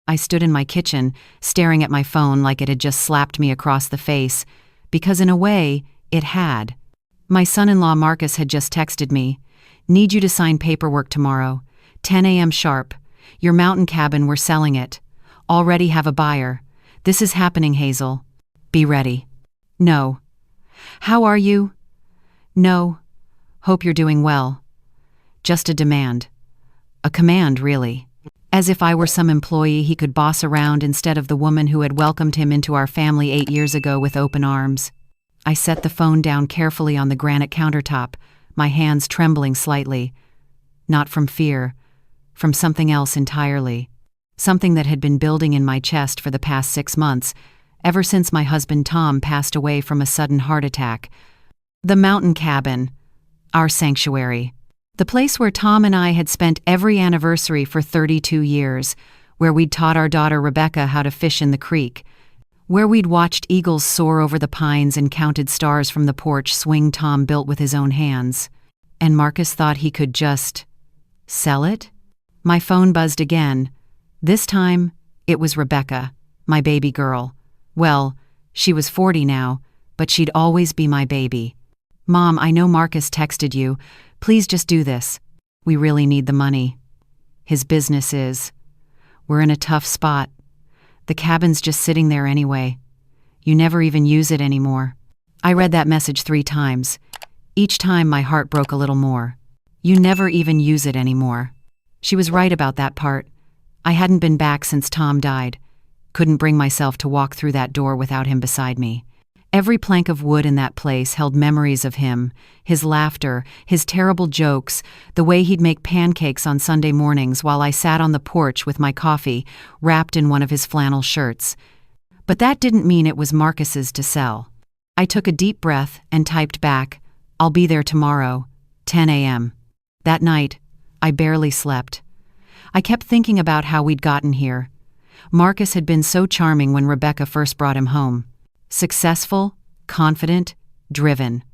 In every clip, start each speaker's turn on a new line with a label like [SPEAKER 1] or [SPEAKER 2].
[SPEAKER 1] I stood in my kitchen, staring at my phone like it had just slapped me across the face, because in a way, it had. My son-in-law Marcus had just texted me, "Need you to sign paperwork tomorrow, 10 a.m. sharp. Your mountain cabin, we're selling it. Already have a buyer. This is happening, Hazel. Be ready." No. How are you? No. Hope you're doing well. Just a demand. A command, really. As if I were some employee he could boss around instead of the woman who had welcomed him into our family 8 years ago with open arms. I set the phone down carefully on the granite countertop, my hands trembling slightly. Not from fear, from something else entirely. Something that had been building in my chest for the past 6 months, ever since my husband Tom passed away from a sudden heart attack. The mountain cabin. Our sanctuary. The place where Tom and I had spent every anniversary for 32 years, where we'd taught our daughter Rebecca how to fish in the creek, where we'd watched eagles soar over the pines and counted stars from the porch swing Tom built with his own hands. And Marcus thought he could just sell it? My phone buzzed again. This time, it was Rebecca, my baby girl. Well, she was 40 now, but she'd always be my baby. "Mom, I know Marcus texted you. Please just do this. We really need the money." His business is. We're in a tough spot. The cabin's just sitting there anyway. You never even use it anymore. I read that message 3 times. Each time my heart broke a little more. You never even use it anymore. She was right about that part. I hadn't been back since Tom died. Couldn't bring myself to walk through that door without him beside me. Every plank of wood in that place held memories of him, his laughter, his terrible jokes, the way he'd make pancakes on Sunday mornings while I sat on the porch with my coffee, wrapped in one of his flannel shirts. But that didn't mean it was Marcus's to sell. I took a deep breath and typed back, "I'll be there tomorrow, 10 a.m. That night, I barely slept. I kept thinking about how we'd gotten here. Marcus had been so charming when Rebecca first brought him home. Successful, confident, driven.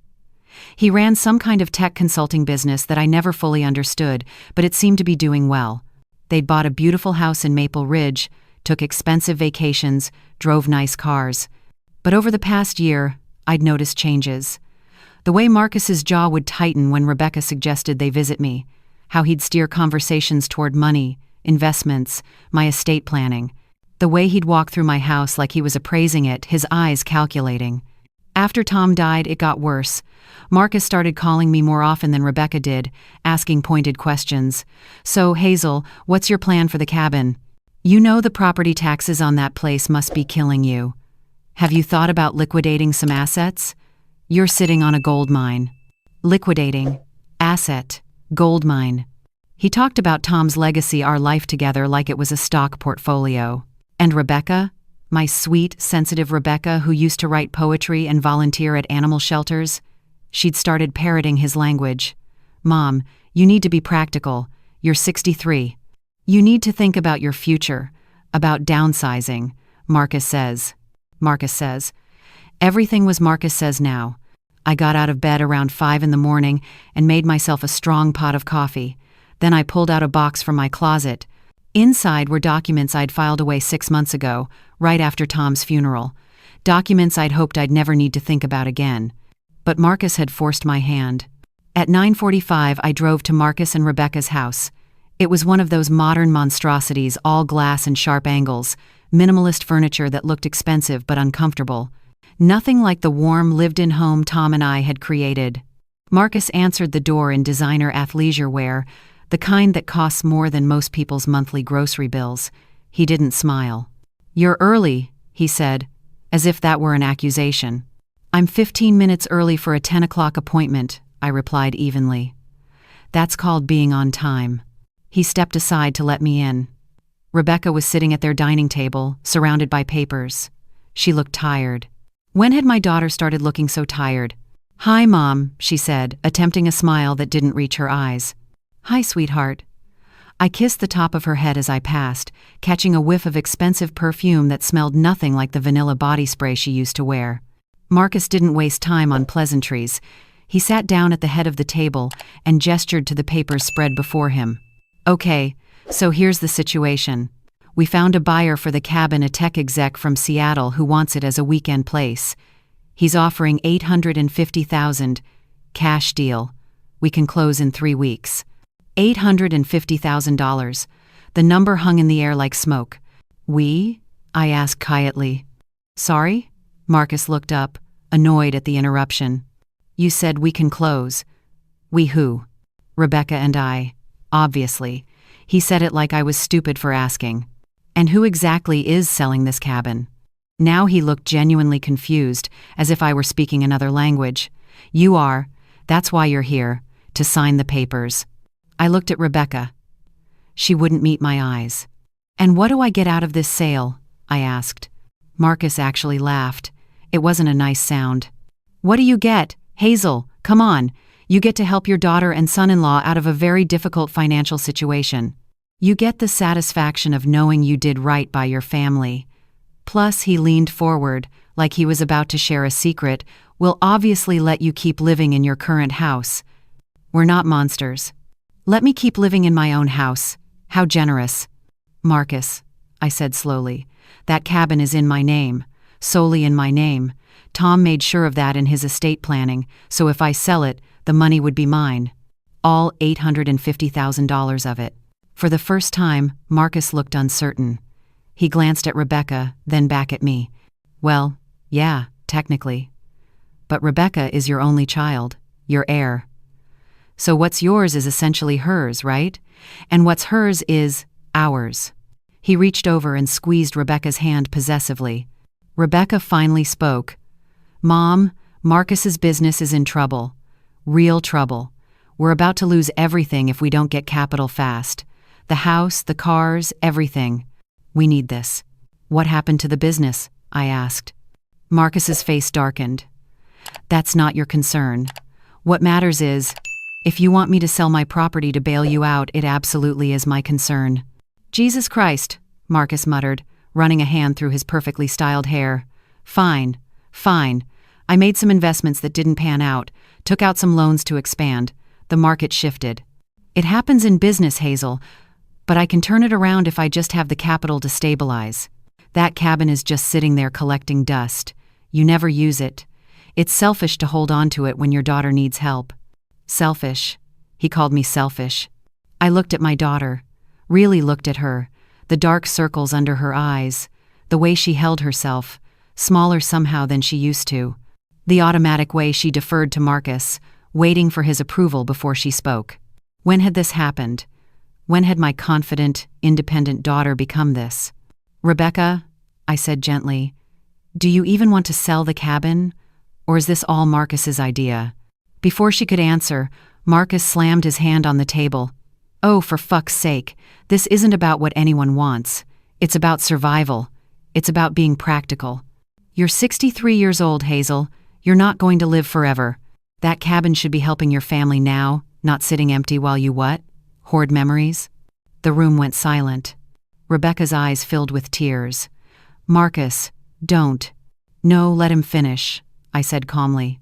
[SPEAKER 1] He ran some kind of tech consulting business that I never fully understood, but it seemed to be doing well. They'd bought a beautiful house in Maple Ridge, took expensive vacations, drove nice cars. But over the past year, I'd noticed changes. The way Marcus's jaw would tighten when Rebecca suggested they visit me, how he'd steer conversations toward money, investments, my estate planning. The way he'd walk through my house like he was appraising it, his eyes calculating. After Tom died, it got worse. Marcus started calling me more often than Rebecca did, asking pointed questions. "So, Hazel, what's your plan for the cabin? You know the property taxes on that place must be killing you. Have you thought about liquidating some assets? You're sitting on a gold mine." Liquidating. Asset. Gold mine. He talked about Tom's legacy, our life together, like it was a stock portfolio. And Rebecca, my sweet, sensitive Rebecca who used to write poetry and volunteer at animal shelters, she'd started parroting his language. "Mom, you need to be practical. You're 63. You need to think about your future, about downsizing," Marcus says. Everything was Marcus says now. I got out of bed around 5 in the morning and made myself a strong pot of coffee. Then I pulled out a box from my closet. Inside were documents I'd filed away 6 months ago, right after Tom's funeral. Documents I'd hoped I'd never need to think about again. But Marcus had forced my hand. At 9:45, I drove to Marcus and Rebecca's house. It was one of those modern monstrosities, all glass and sharp angles, minimalist furniture that looked expensive but uncomfortable. Nothing like the warm, lived-in home Tom and I had created. Marcus answered the door in designer athleisure wear, the kind that costs more than most people's monthly grocery bills. He didn't smile. "You're early," he said, as if that were an accusation. "I'm 15 minutes early for a 10 o'clock appointment," I replied evenly. "That's called being on time." He stepped aside to let me in. Rebecca was sitting at their dining table, surrounded by papers. She looked tired. When had my daughter started looking so tired? "Hi, Mom," she said, attempting a smile that didn't reach her eyes. "Hi, sweetheart." I kissed the top of her head as I passed, catching a whiff of expensive perfume that smelled nothing like the vanilla body spray she used to wear. Marcus didn't waste time on pleasantries. He sat down at the head of the table and gestured to the papers spread before him. "Okay, so here's the situation. We found a buyer for the cabin, a tech exec from Seattle who wants it as a weekend place. He's offering $850,000. Cash deal. We can close in 3 weeks. $850,000. The number hung in the air like smoke. We? I asked quietly. Sorry? Marcus looked up, annoyed at the interruption. You said we can close. We who? Rebecca and I. Obviously. He said it like I was stupid for asking. And who exactly is selling this cabin? Now he looked genuinely confused, as if I were speaking another language. You are. That's why you're here, to sign the papers. I looked at Rebecca. She wouldn't meet my eyes. And what do I get out of this sale? I asked. Marcus actually laughed. It wasn't a nice sound. What do you get? Hazel, come on. You get to help your daughter and son-in-law out of a very difficult financial situation. You get the satisfaction of knowing you did right by your family. Plus, he leaned forward, like he was about to share a secret. We'll obviously let you keep living in your current house. We're not monsters. Let me keep living in my own house. How generous. Marcus, I said slowly, that cabin is in my name, solely in my name. Tom made sure of that in his estate planning, so if I sell it, the money would be mine. All $850,000 of it. For the first time, Marcus looked uncertain. He glanced at Rebecca, then back at me. Well, yeah, technically. But Rebecca is your only child, your heir. So what's yours is essentially hers, right? And what's hers is ours. He reached over and squeezed Rebecca's hand possessively. Rebecca finally spoke. Mom, Marcus's business is in trouble. Real trouble. We're about to lose everything if we don't get capital fast. The house, the cars, everything. We need this. What happened to the business? I asked. Marcus's face darkened. That's not your concern. What matters is, if you want me to sell my property to bail you out, it absolutely is my concern. Jesus Christ, Marcus muttered, running a hand through his perfectly styled hair. Fine. I made some investments that didn't pan out, took out some loans to expand. The market shifted. It happens in business, Hazel, but I can turn it around if I just have the capital to stabilize. That cabin is just sitting there collecting dust. You never use it. It's selfish to hold on to it when your daughter needs help. Selfish. He called me selfish. I looked at my daughter. Really looked at her. The dark circles under her eyes. The way she held herself. Smaller somehow than she used to. The automatic way she deferred to Marcus, waiting for his approval before she spoke. When had this happened? When had my confident, independent daughter become this? Rebecca, I said gently, do you even want to sell the cabin? Or is this all Marcus's idea? Before she could answer, Marcus slammed his hand on the table. Oh, for fuck's sake, this isn't about what anyone wants. It's about survival. It's about being practical. You're 63 years old, Hazel. You're not going to live forever. That cabin should be helping your family now, not sitting empty while you what? Hoard memories? The room went silent. Rebecca's eyes filled with tears. Marcus, don't. No, let him finish, I said calmly.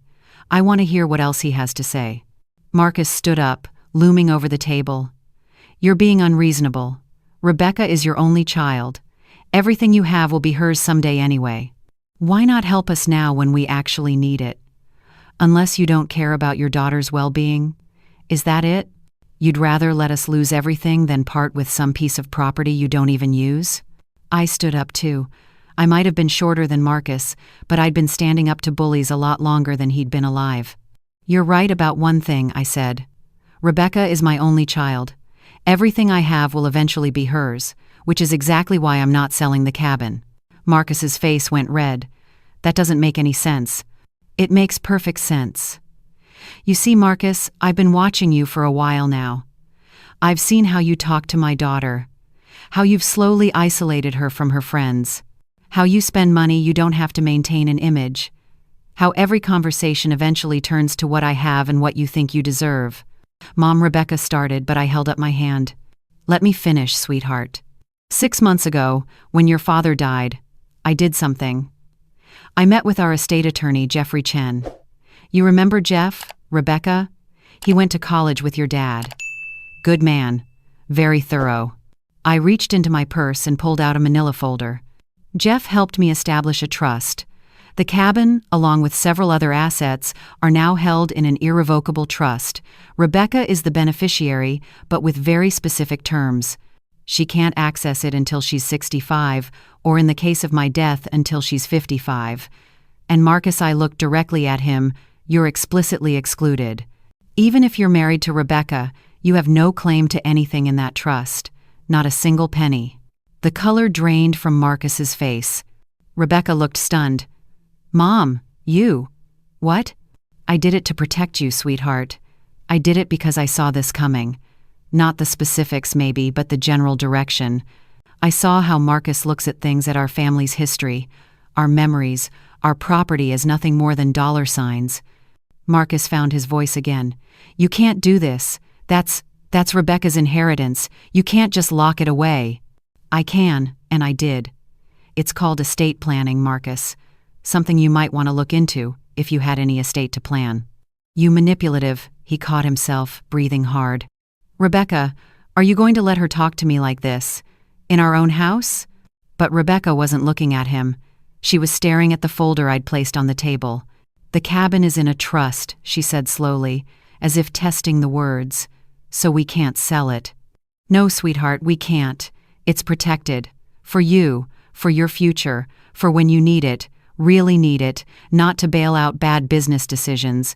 [SPEAKER 1] I want to hear what else he has to say. Marcus stood up, looming over the table. You're being unreasonable. Rebecca is your only child. Everything you have will be hers someday anyway. Why not help us now when we actually need it? Unless you don't care about your daughter's well-being? Is that it? You'd rather let us lose everything than part with some piece of property you don't even use? I stood up too. I might have been shorter than Marcus, but I'd been standing up to bullies a lot longer than he'd been alive. You're right about one thing, I said. Rebecca is my only child. Everything I have will eventually be hers, which is exactly why I'm not selling the cabin. Marcus's face went red. That doesn't make any sense. It makes perfect sense. You see, Marcus, I've been watching you for a while now. I've seen how you talk to my daughter, how you've slowly isolated her from her friends, how you spend money you don't have to maintain an image, how every conversation eventually turns to what I have and what you think you deserve. Mom, Rebecca started, but I held up my hand. Let me finish, sweetheart. 6 months ago, when your father died, I did something. I met with our estate attorney, Jeffrey Chen. You remember Jeff, Rebecca? He went to college with your dad. Good man. Very thorough. I reached into my purse and pulled out a manila folder. Jeff helped me establish a trust. The cabin, along with several other assets, are now held in an irrevocable trust. Rebecca is the beneficiary, but with very specific terms. She can't access it until she's 65, or in the case of my death, until she's 55. And Marcus, I looked directly at him, you're explicitly excluded. Even if you're married to Rebecca, you have no claim to anything in that trust. Not a single penny. The color drained from Marcus's face. Rebecca looked stunned. Mom, you? What? I did it to protect you, sweetheart. I did it because I saw this coming. Not the specifics maybe, but the general direction. I saw how Marcus looks at things, at our family's history, our memories, our property as nothing more than dollar signs. Marcus found his voice again. You can't do this. That's Rebecca's inheritance. You can't just lock it away. I can, and I did. It's called estate planning, Marcus. Something you might want to look into, if you had any estate to plan. You manipulative, he caught himself, breathing hard. Rebecca, are you going to let her talk to me like this? In our own house? But Rebecca wasn't looking at him. She was staring at the folder I'd placed on the table. The cabin is in a trust, she said slowly, as if testing the words. So we can't sell it. No, sweetheart, we can't. It's protected. For you, for your future, for when you need it, really need it, not to bail out bad business decisions.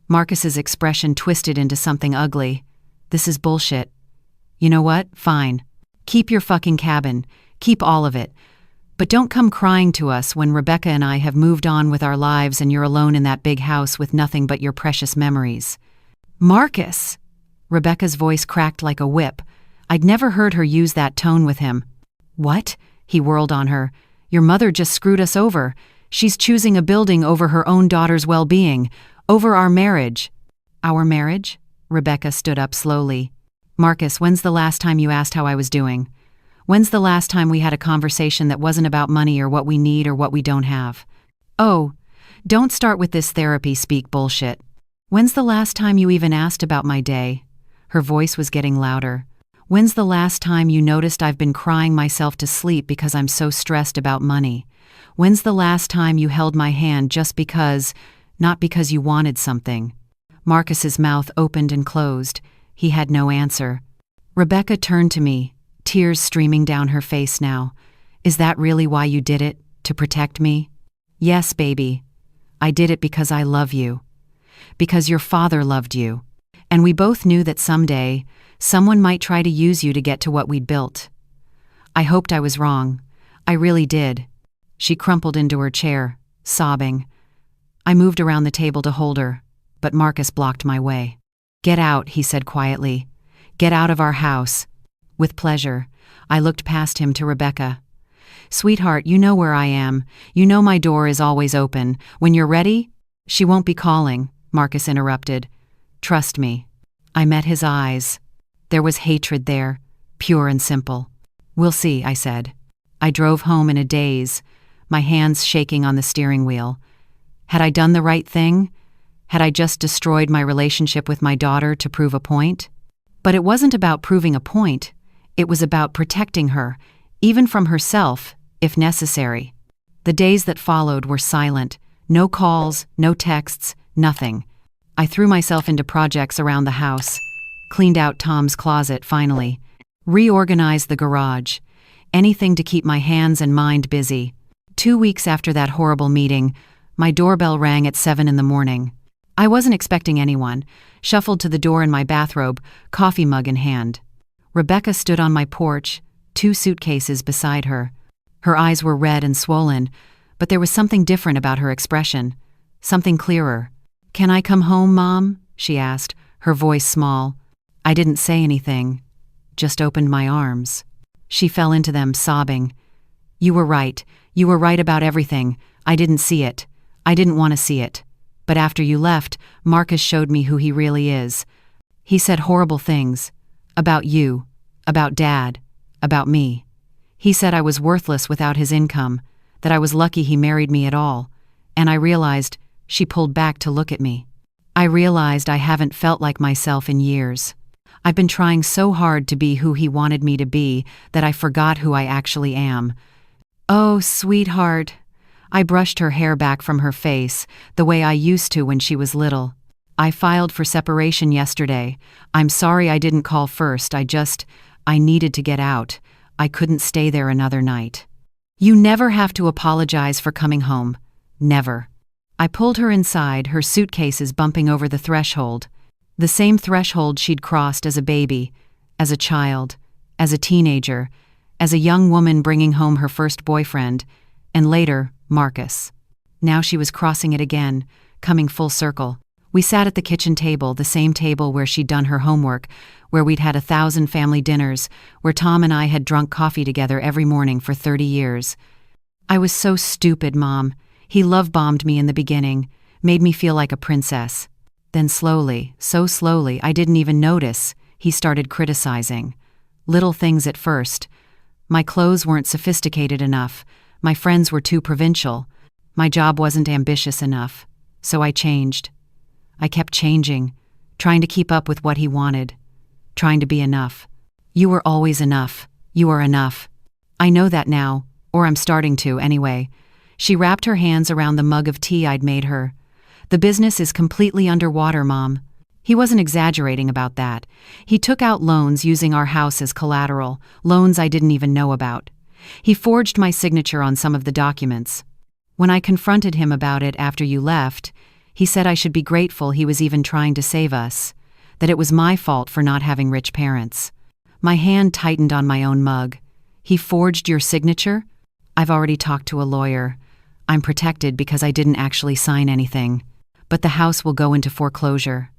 [SPEAKER 1] Marcus's expression twisted into something ugly. This is bullshit. You know what? Fine. Keep your fucking cabin. Keep all of it. But don't come crying to us when Rebecca and I have moved on with our lives and you're alone in that big house with nothing but your precious memories. Marcus! Rebecca's voice cracked like a whip. I'd never heard her use that tone with him. What? He whirled on her. Your mother just screwed us over. She's choosing a building over her own daughter's well-being, over our marriage. Our marriage? Rebecca stood up slowly. Marcus, when's the last time you asked how I was doing? When's the last time we had a conversation that wasn't about money or what we need or what we don't have? Oh, don't start with this therapy speak bullshit. When's the last time you even asked about my day? Her voice was getting louder. When's the last time you noticed I've been crying myself to sleep because I'm so stressed about money? When's the last time you held my hand just because, not because you wanted something? Marcus's mouth opened and closed. He had no answer. Rebecca turned to me, tears streaming down her face now. Is that really why you did it? To protect me? Yes, baby. I did it because I love you. Because your father loved you. And we both knew that someday, someone might try to use you to get to what we'd built. I hoped I was wrong. I really did. She crumpled into her chair, sobbing. I moved around the table to hold her, but Marcus blocked my way. Get out, he said quietly. Get out of our house. With pleasure, I looked past him to Rebecca. Sweetheart, you know where I am. You know my door is always open. When you're ready? She won't be calling, Marcus interrupted. Trust me. I met his eyes. There was hatred there, pure and simple. We'll see, I said. I drove home in a daze, my hands shaking on the steering wheel. Had I done the right thing? Had I just destroyed my relationship with my daughter to prove a point? But it wasn't about proving a point. It was about protecting her, even from herself, if necessary. The days that followed were silent. No calls, no texts, nothing. I threw myself into projects around the house, cleaned out Tom's closet finally, reorganized the garage, anything to keep my hands and mind busy. 2 weeks after that horrible meeting, my doorbell rang at 7 a.m. I wasn't expecting anyone, shuffled to the door in my bathrobe, coffee mug in hand. Rebecca stood on my porch, 2 suitcases beside her. Her eyes were red and swollen, but there was something different about her expression, something clearer. Can I come home, Mom? She asked, her voice small. I didn't say anything, just opened my arms. She fell into them, sobbing. You were right. You were right about everything. I didn't see it. I didn't want to see it. But after you left, Marcus showed me who he really is. He said horrible things. About you. About Dad. About me. He said I was worthless without his income, that I was lucky he married me at all. And I realized, she pulled back to look at me. I realized I haven't felt like myself in years. I've been trying so hard to be who he wanted me to be that I forgot who I actually am. Oh, sweetheart. I brushed her hair back from her face, the way I used to when she was little. I filed for separation yesterday. I'm sorry I didn't call first. I needed to get out. I couldn't stay there another night. You never have to apologize for coming home. Never. I pulled her inside, her suitcases bumping over the threshold. The same threshold she'd crossed as a baby, as a child, as a teenager, as a young woman bringing home her first boyfriend, and later, Marcus. Now she was crossing it again, coming full circle. We sat at the kitchen table, the same table where she'd done her homework, where we'd had 1,000 family dinners, where Tom and I had drunk coffee together every morning for 30 years. I was so stupid, Mom. He love-bombed me in the beginning, made me feel like a princess. Then slowly, so slowly, I didn't even notice, he started criticizing. Little things at first. My clothes weren't sophisticated enough. My friends were too provincial. My job wasn't ambitious enough. So I changed. I kept changing, trying to keep up with what he wanted, trying to be enough. You were always enough. You are enough. I know that now, or I'm starting to anyway. She wrapped her hands around the mug of tea I'd made her. The business is completely underwater, Mom. He wasn't exaggerating about that. He took out loans using our house as collateral, loans I didn't even know about. He forged my signature on some of the documents. When I confronted him about it after you left, he said I should be grateful he was even trying to save us, that it was my fault for not having rich parents. My hand tightened on my own mug. He forged your signature? I've already talked to a lawyer. I'm protected because I didn't actually sign anything. But the house will go into foreclosure.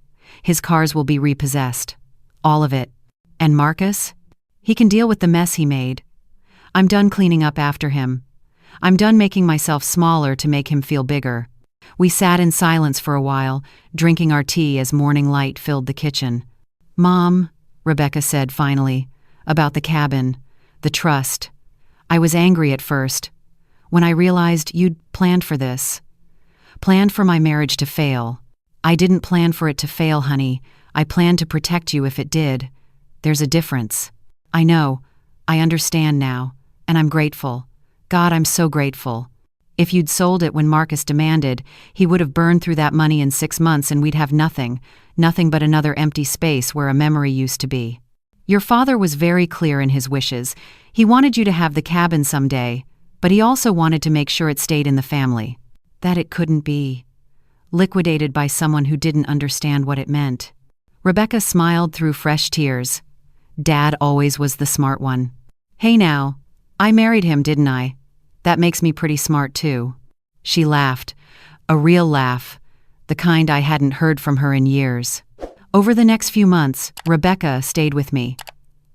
[SPEAKER 1] His cars will be repossessed. All of it. And Marcus? He can deal with the mess he made. I'm done cleaning up after him. I'm done making myself smaller to make him feel bigger. We sat in silence for a while, drinking our tea as morning light filled the kitchen. Mom, Rebecca said finally, about the cabin, the trust. I was angry at first, when I realized you'd planned for this. Planned for my marriage to fail. I didn't plan for it to fail, honey. I planned to protect you if it did. There's a difference. I know. I understand now. And I'm grateful. God, I'm so grateful. If you'd sold it when Marcus demanded, he would have burned through that money in 6 months and we'd have nothing but another empty space where a memory used to be. Your father was very clear in his wishes. He wanted you to have the cabin someday, but he also wanted to make sure it stayed in the family. That it couldn't be liquidated by someone who didn't understand what it meant. Rebecca smiled through fresh tears. Dad always was the smart one. Hey now, I married him, didn't I? That makes me pretty smart too. She laughed, a real laugh, the kind I hadn't heard from her in years. Over the next few months, Rebecca stayed with me.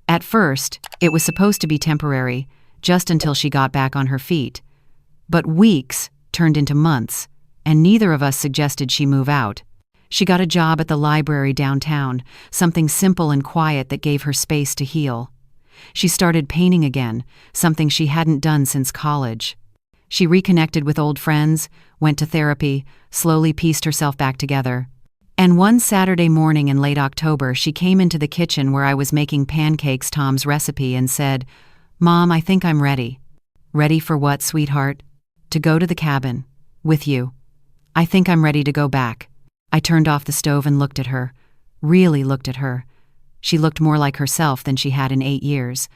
[SPEAKER 1] At first, it was supposed to be temporary, just until she got back on her feet. But weeks turned into months, and neither of us suggested she move out. She got a job at the library downtown, something simple and quiet that gave her space to heal. She started painting again, something she hadn't done since college. She reconnected with old friends, went to therapy, slowly pieced herself back together. And one Saturday morning in late October, she came into the kitchen where I was making pancakes, Tom's recipe, and said, Mom, I think I'm ready. Ready for what, sweetheart? To go to the cabin. With you. I think I'm ready to go back. I turned off the stove and looked at her. Really looked at her. She looked more like herself than she had in 8 years.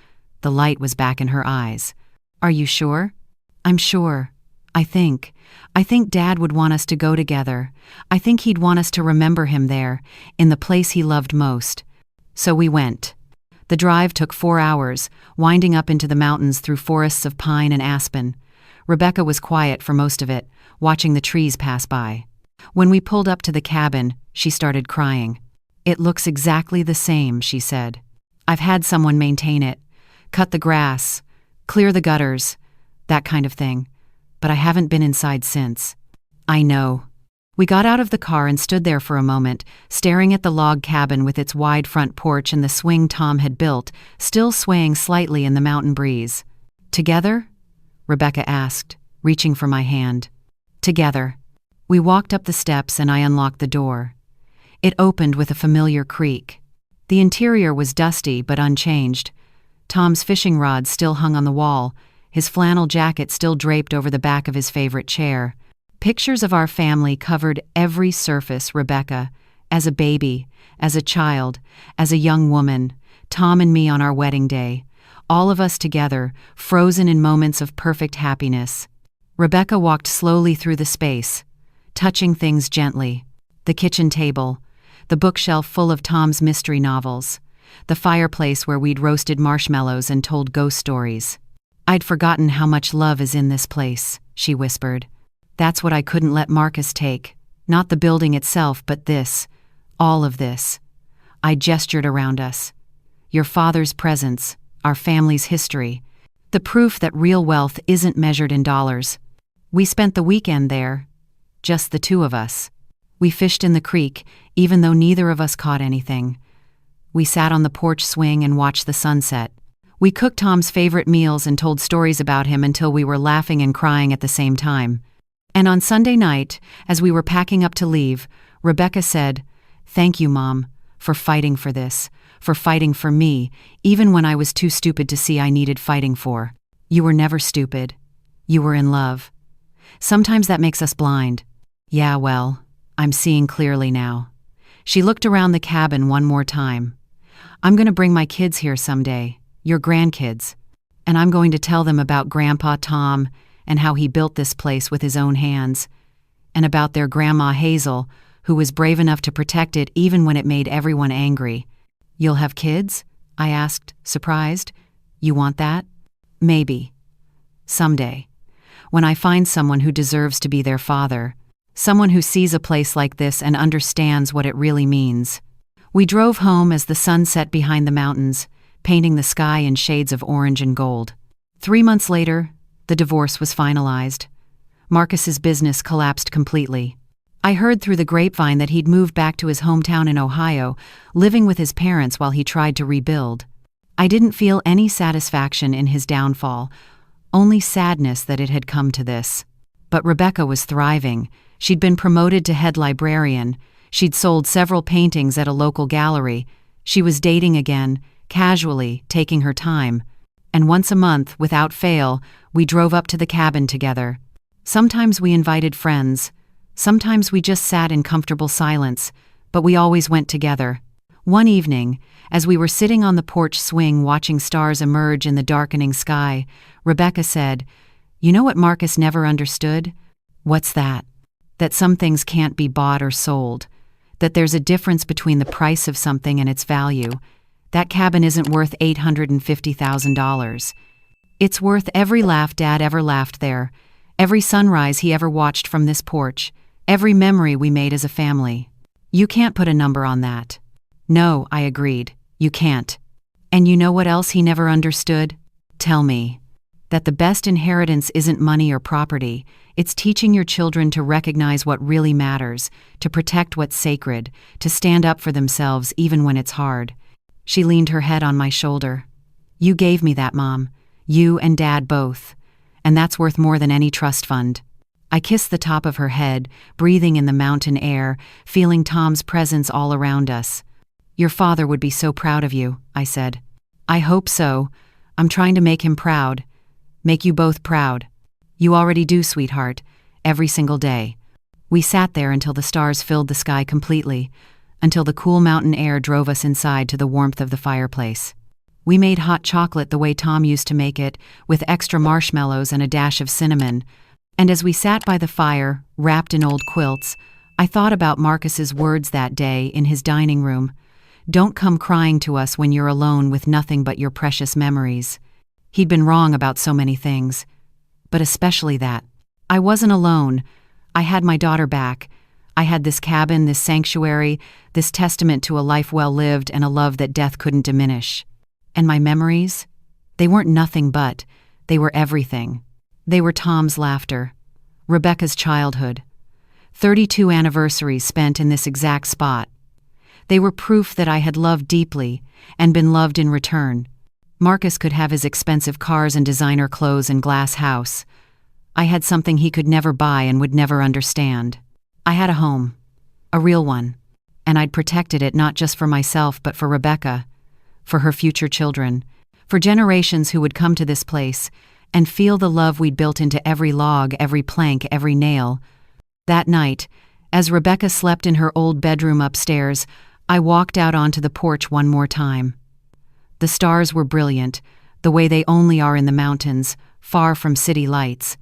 [SPEAKER 1] The light was back in her eyes. Are you sure? I'm sure. I think Dad would want us to go together. I think he'd want us to remember him there, in the place he loved most. So we went. The drive took 4 hours, winding up into the mountains through forests of pine and aspen. Rebecca was quiet for most of it, watching the trees pass by. When we pulled up to the cabin, she started crying. It looks exactly the same, she said. I've had someone maintain it, cut the grass, clear the gutters, that kind of thing. But I haven't been inside since. I know. We got out of the car and stood there for a moment, staring at the log cabin with its wide front porch and the swing Tom had built, still swaying slightly in the mountain breeze. Together? Rebecca asked, reaching for my hand. Together. We walked up the steps and I unlocked the door. It opened with a familiar creak. The interior was dusty but unchanged. Tom's fishing rod still hung on the wall, his flannel jacket still draped over the back of his favorite chair. Pictures of our family covered every surface. Rebecca, as a baby, as a child, as a young woman, Tom and me on our wedding day, all of us together, frozen in moments of perfect happiness. Rebecca walked slowly through the space, touching things gently. The kitchen table, the bookshelf full of Tom's mystery novels, the fireplace where we'd roasted marshmallows and told ghost stories. "I'd forgotten how much love is in this place," she whispered. "That's what I couldn't let Marcus take. Not the building itself, but this. All of this." I gestured around us. "Your father's presence, our family's history. The proof that real wealth isn't measured in dollars." We spent the weekend there, just the two of us. We fished in the creek, even though neither of us caught anything. We sat on the porch swing and watched the sunset. We cooked Tom's favorite meals and told stories about him until we were laughing and crying at the same time. And on Sunday night, as we were packing up to leave, Rebecca said, "Thank you, Mom, for fighting for this, for fighting for me, even when I was too stupid to see I needed fighting for. You were never stupid. You were in love. Sometimes that makes us blind." "Yeah, well, I'm seeing clearly now." She looked around the cabin one more time. "I'm going to bring my kids here someday, your grandkids, and I'm going to tell them about Grandpa Tom and how he built this place with his own hands, and about their Grandma Hazel, who was brave enough to protect it even when it made everyone angry." "You'll have kids?" I asked, surprised. "You want that?" "Maybe. Someday. When I find someone who deserves to be their father. Someone who sees a place like this and understands what it really means." We drove home as the sun set behind the mountains, painting the sky in shades of orange and gold. 3 months later, the divorce was finalized. Marcus's business collapsed completely. I heard through the grapevine that he'd moved back to his hometown in Ohio, living with his parents while he tried to rebuild. I didn't feel any satisfaction in his downfall, only sadness that it had come to this. But Rebecca was thriving. She'd been promoted to head librarian. She'd sold several paintings at a local gallery. She was dating again, casually, taking her time. And once a month, without fail, we drove up to the cabin together. Sometimes we invited friends. Sometimes we just sat in comfortable silence, but we always went together. One evening, as we were sitting on the porch swing watching stars emerge in the darkening sky, Rebecca said, "You know what Marcus never understood?" "What's that?" "That some things can't be bought or sold. That there's a difference between the price of something and its value. That cabin isn't worth $850,000. It's worth every laugh Dad ever laughed there, every sunrise he ever watched from this porch, every memory we made as a family. You can't put a number on that." "No," I agreed, "you can't." "And you know what else he never understood?" "Tell me." "That the best inheritance isn't money or property. It's teaching your children to recognize what really matters, to protect what's sacred, to stand up for themselves even when it's hard." She leaned her head on my shoulder. "You gave me that, Mom. You and Dad both. And that's worth more than any trust fund." I kissed the top of her head, breathing in the mountain air, feeling Tom's presence all around us. "Your father would be so proud of you," I said. "I hope so. I'm trying to make him proud. Make you both proud." "You already do, sweetheart. Every single day." We sat there until the stars filled the sky completely, until the cool mountain air drove us inside to the warmth of the fireplace. We made hot chocolate the way Tom used to make it, with extra marshmallows and a dash of cinnamon. And as we sat by the fire, wrapped in old quilts, I thought about Marcus's words that day in his dining room. "Don't come crying to us when you're alone with nothing but your precious memories." He'd been wrong about so many things, but especially that. I wasn't alone. I had my daughter back. I had this cabin, this sanctuary, this testament to a life well lived and a love that death couldn't diminish. And my memories? They weren't nothing but. They were everything. They were Tom's laughter, Rebecca's childhood, 32 anniversaries spent in this exact spot. They were proof that I had loved deeply and been loved in return. Marcus could have his expensive cars and designer clothes and glass house. I had something he could never buy and would never understand. I had a home, a real one, and I'd protected it not just for myself but for Rebecca, for her future children, for generations who would come to this place and feel the love we'd built into every log, every plank, every nail. That night, as Rebecca slept in her old bedroom upstairs, I walked out onto the porch one more time. The stars were brilliant, the way they only are in the mountains, far from city lights.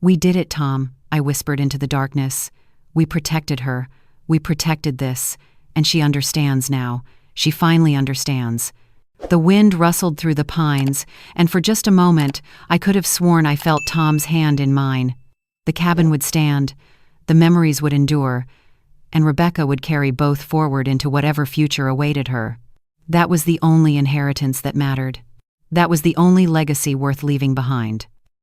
[SPEAKER 1] "We did it, Tom," I whispered into the darkness. "We protected her. We protected this. And she understands now. She finally understands." The wind rustled through the pines, and for just a moment, I could have sworn I felt Tom's hand in mine. The cabin would stand, the memories would endure, and Rebecca would carry both forward into whatever future awaited her. That was the only inheritance that mattered. That was the only legacy worth leaving behind.